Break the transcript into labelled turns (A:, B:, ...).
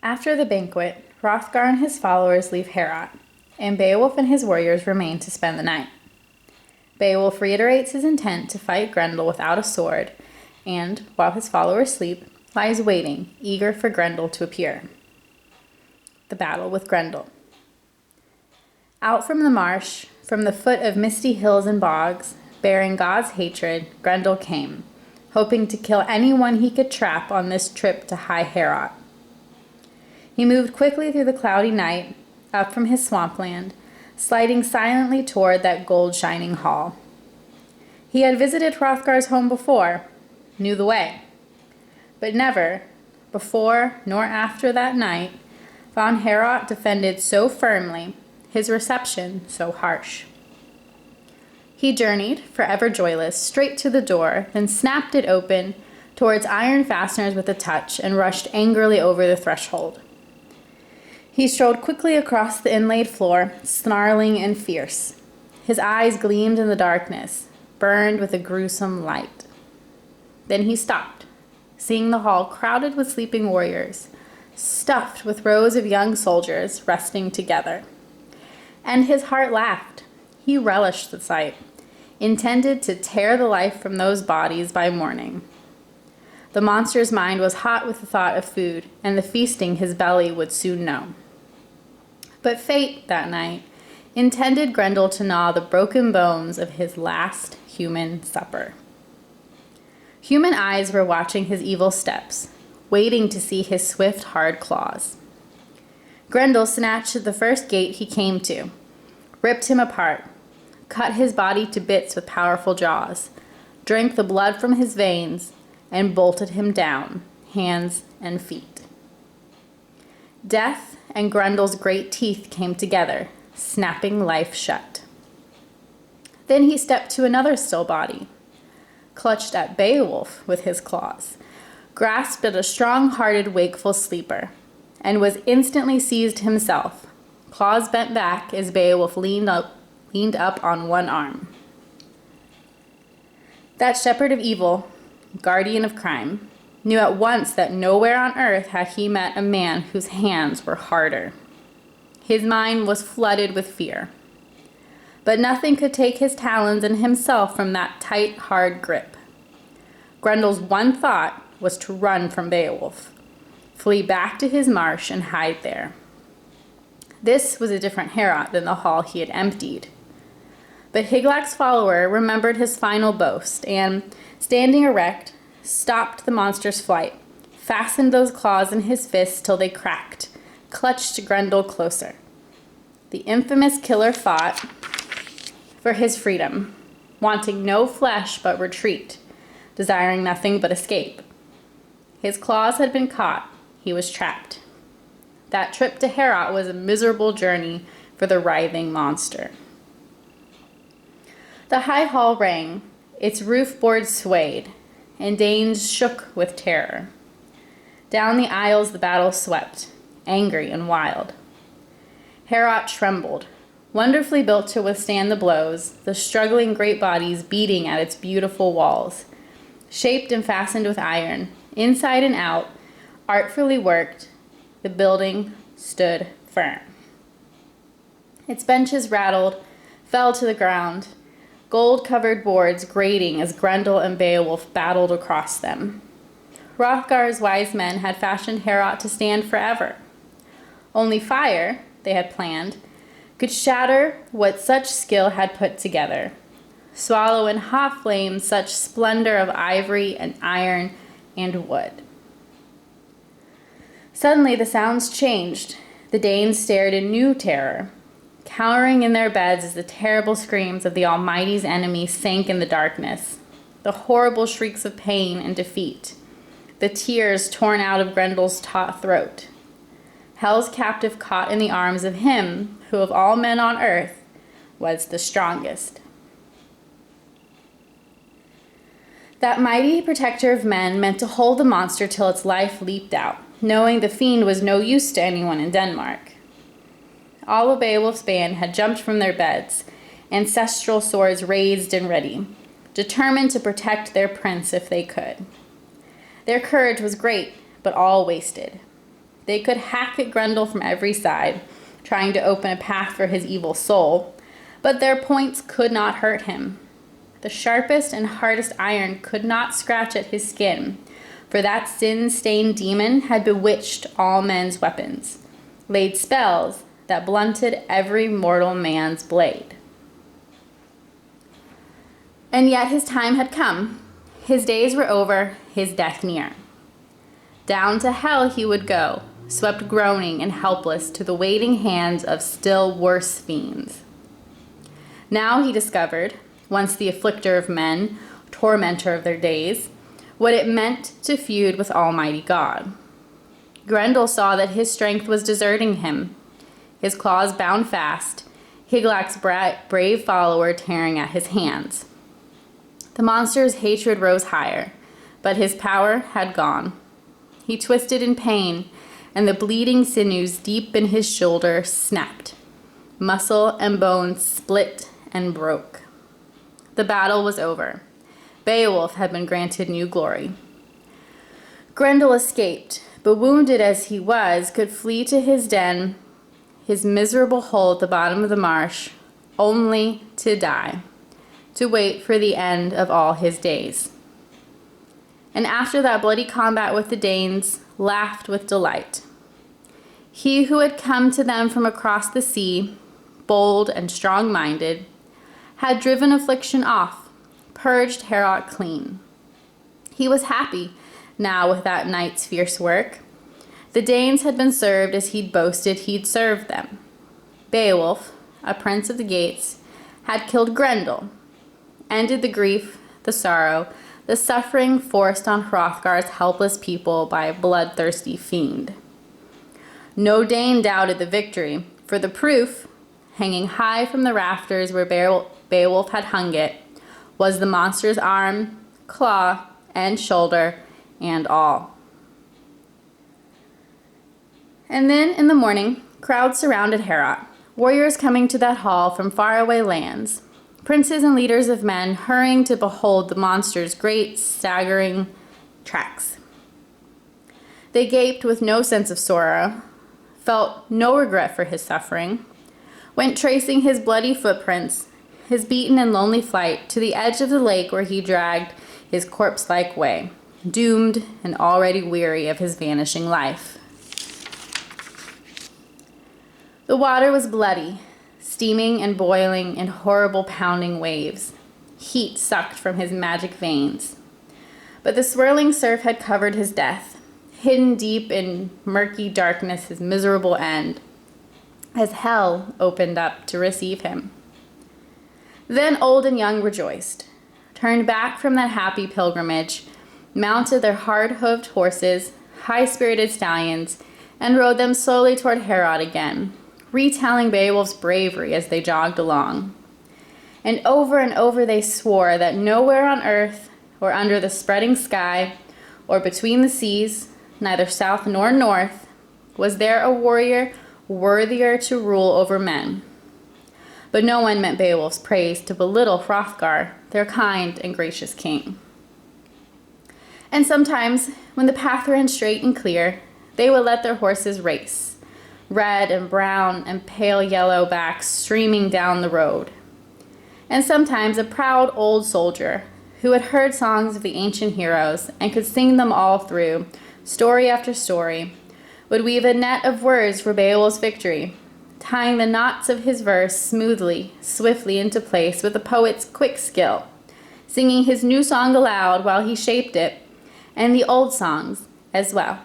A: After the banquet, Hrothgar and his followers leave Heorot, and Beowulf and his warriors remain to spend the night. Beowulf reiterates his intent to fight Grendel without a sword, and, while his followers sleep, lies waiting, eager for Grendel to appear. The battle with Grendel. Out from the marsh, from the foot of misty hills and bogs, bearing God's hatred, Grendel came, hoping to kill anyone he could trap on this trip to High Heorot. He moved quickly through the cloudy night, up from his swampland, sliding silently toward that gold-shining hall. He had visited Hrothgar's home before, knew the way, but never, before nor after that night, found Heorot defended so firmly, his reception so harsh. He journeyed, forever joyless, straight to the door, then snapped it open towards iron fasteners with a touch and rushed angrily over the threshold. He strode quickly across the inlaid floor, snarling and fierce. His eyes gleamed in the darkness, burned with a gruesome light. Then he stopped, seeing the hall crowded with sleeping warriors, stuffed with rows of young soldiers resting together. And his heart laughed. He relished the sight, intended to tear the life from those bodies by morning. The monster's mind was hot with the thought of food and the feasting his belly would soon know. But fate, that night, intended Grendel to gnaw the broken bones of his last human supper. Human eyes were watching his evil steps, waiting to see his swift, hard claws. Grendel snatched at the first gate he came to, ripped him apart, cut his body to bits with powerful jaws, drank the blood from his veins, and bolted him down, hands and feet. Death and Grendel's great teeth came together, snapping life shut. Then he stepped to another still body, clutched at Beowulf with his claws, grasped at a strong-hearted, wakeful sleeper, and was instantly seized himself, claws bent back as Beowulf leaned up on one arm. That shepherd of evil, guardian of crime, knew at once that nowhere on earth had he met a man whose hands were harder. His mind was flooded with fear. But nothing could take his talons and himself from that tight, hard grip. Grendel's one thought was to run from Beowulf, flee back to his marsh and hide there. This was a different Heorot than the hall he had emptied. But Higlac's follower remembered his final boast and, standing erect, stopped the monster's flight, fastened those claws in his fists till they cracked, clutched Grendel closer. The infamous killer fought for his freedom, wanting no flesh but retreat, desiring nothing but escape. His claws had been caught, he was trapped. That trip to Heorot was a miserable journey for the writhing monster. The high hall rang, its roof boards swayed, and Danes shook with terror. Down the aisles the battle swept, angry and wild. Heorot trembled, wonderfully built to withstand the blows, the struggling great bodies beating at its beautiful walls. Shaped and fastened with iron, inside and out, artfully worked, the building stood firm. Its benches rattled, fell to the ground, gold-covered boards grating as Grendel and Beowulf battled across them. Hrothgar's wise men had fashioned Heorot to stand forever. Only fire, they had planned, could shatter what such skill had put together, swallow in hot flames such splendor of ivory and iron and wood. Suddenly the sounds changed. The Danes stared in new terror, cowering in their beds as the terrible screams of the Almighty's enemy sank in the darkness, the horrible shrieks of pain and defeat, the tears torn out of Grendel's taut throat. Hell's captive caught in the arms of him who of all men on earth was the strongest. That mighty protector of men meant to hold the monster till its life leaped out, knowing the fiend was no use to anyone in Denmark. All of Beowulf's band had jumped from their beds, ancestral swords raised and ready, determined to protect their prince if they could. Their courage was great, but all wasted. They could hack at Grendel from every side, trying to open a path for his evil soul, but their points could not hurt him. The sharpest and hardest iron could not scratch at his skin, for that sin-stained demon had bewitched all men's weapons, laid spells that blunted every mortal man's blade. And yet his time had come. His days were over, his death near. Down to hell he would go, swept groaning and helpless to the waiting hands of still worse fiends. Now he discovered, once the afflicter of men, tormentor of their days, what it meant to feud with Almighty God. Grendel saw that his strength was deserting him, his claws bound fast, Higelac's brave follower tearing at his hands. The monster's hatred rose higher, but his power had gone. He twisted in pain, and the bleeding sinews deep in his shoulder snapped. Muscle and bone split and broke. The battle was over. Beowulf had been granted new glory. Grendel escaped, but wounded as he was, could flee to his den, his miserable hole at the bottom of the marsh, only to die, to wait for the end of all his days. And after that bloody combat with the Danes, laughed with delight. He who had come to them from across the sea, bold and strong-minded, had driven affliction off, purged Heorot clean. He was happy now with that night's fierce work. The Danes had been served as he'd boasted he'd served them. Beowulf, a prince of the Geats, had killed Grendel, ended the grief, the sorrow, the suffering forced on Hrothgar's helpless people by a bloodthirsty fiend. No Dane doubted the victory, for the proof, hanging high from the rafters where Beowulf had hung it, was the monster's arm, claw, and shoulder, and all. And then, in the morning, crowds surrounded Heorot, warriors coming to that hall from faraway lands, princes and leaders of men hurrying to behold the monster's great, staggering tracks. They gaped with no sense of sorrow, felt no regret for his suffering, went tracing his bloody footprints, his beaten and lonely flight, to the edge of the lake where he dragged his corpse-like way, doomed and already weary of his vanishing life. The water was bloody, steaming and boiling in horrible pounding waves. Heat sucked from his magic veins. But the swirling surf had covered his death, hidden deep in murky darkness his miserable end, as hell opened up to receive him. Then old and young rejoiced, turned back from that happy pilgrimage, mounted their hard-hoofed horses, high-spirited stallions, and rode them slowly toward Heorot again, retelling Beowulf's bravery as they jogged along. And over they swore that nowhere on earth, or under the spreading sky, or between the seas, neither south nor north, was there a warrior worthier to rule over men. But no one meant Beowulf's praise to belittle Hrothgar, their kind and gracious king. And sometimes, when the path ran straight and clear, they would let their horses race, red and brown and pale yellow backs streaming down the road. And sometimes a proud old soldier, who had heard songs of the ancient heroes and could sing them all through, story after story, would weave a net of words for Beowulf's victory, tying the knots of his verse smoothly, swiftly into place with a poet's quick skill, singing his new song aloud while he shaped it, and the old songs as well.